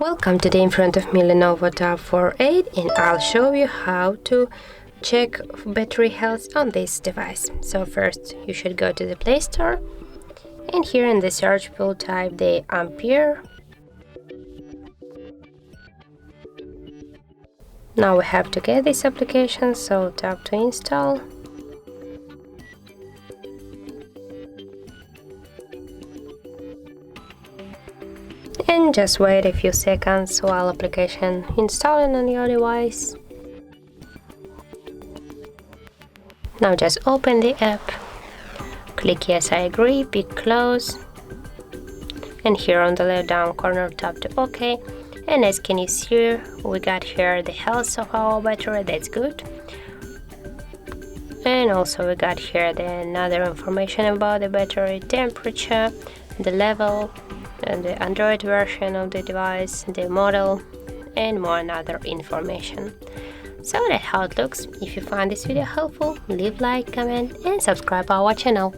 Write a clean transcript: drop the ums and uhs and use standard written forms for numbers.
Welcome today in front of me Lenovo TAB 48, and I'll show you how to check battery health on this device. So first you should go to the Play Store, and here in the search field type the Ampere. Now we have to get this application, so tap to install. And just wait a few seconds while application installing on your device. Now just open the app, click yes I agree, pick close, and here on the left down corner tap to OK. And as can you see, we got here the health of our battery, that's good. And also we got here the another information about the battery, temperature, the level, and the Android version of the device, the model, and more other information. So that's how it looks. If you find this video helpful, leave like, comment, and subscribe our channel.